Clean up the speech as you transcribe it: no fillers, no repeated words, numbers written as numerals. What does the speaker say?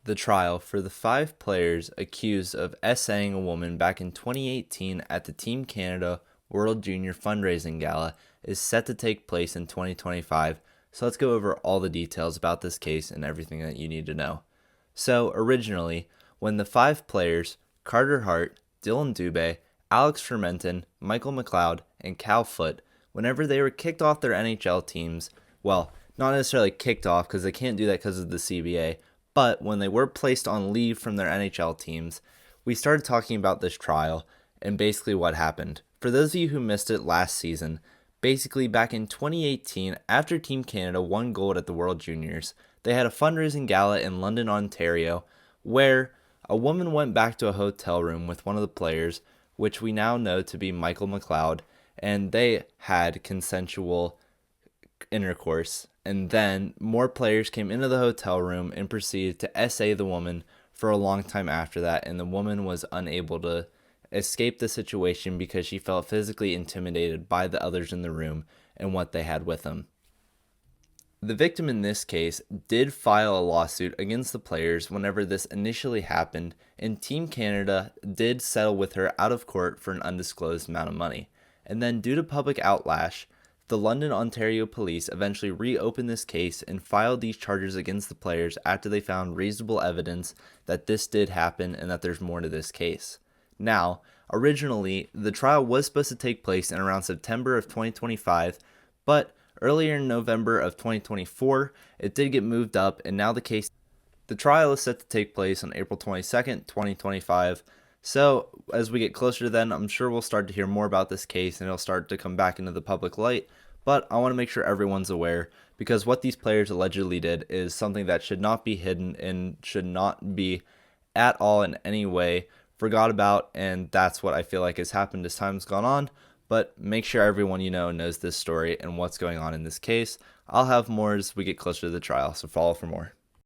The trial for the five players accused of essaying a woman back in 2018 at the Team Canada World Junior Fundraising Gala is set to take place in 2025, so let's go over all the details about this case and everything that you need to know. So, originally, when the five players, Carter Hart, Dylan Dubé, Alex Fermenton, Michael McLeod, and Cal Foote, whenever they were kicked off their NHL teams, well, not necessarily kicked off because they can't do that because of the CBA, but when they were placed on leave from their NHL teams, we started talking about this trial and basically what happened. For those of you who missed it last season, basically back in 2018, after Team Canada won gold at the World Juniors, they had a fundraising gala in London, Ontario, where a woman went back to a hotel room with one of the players, which we now know to be Michael McLeod, and they had consensual intercourse. And then more players came into the hotel room and proceeded to essay the woman for a long time after that, and the woman was unable to escape the situation because she felt physically intimidated by the others in the room and what they had with them. The victim in this case did file a lawsuit against the players whenever this initially happened, and Team Canada did settle with her out of court for an undisclosed amount of money. And then, due to public outlash, the London, Ontario police eventually reopened this case and filed these charges against the players after they found reasonable evidence that this did happen and that there's more to this case. Now, originally, the trial was supposed to take place in around September of 2025, but earlier in November of 2024, it did get moved up, and now the trial is set to take place on April 22nd, 2025. So, as we get closer to then, I'm sure we'll start to hear more about this case and it'll start to come back into the public light. But I want to make sure everyone's aware because what these players allegedly did is something that should not be hidden and should not be at all in any way forgot about. And that's what I feel like has happened as time's gone on. But make sure everyone you know knows this story and what's going on in this case. I'll have more as we get closer to the trial, so follow for more.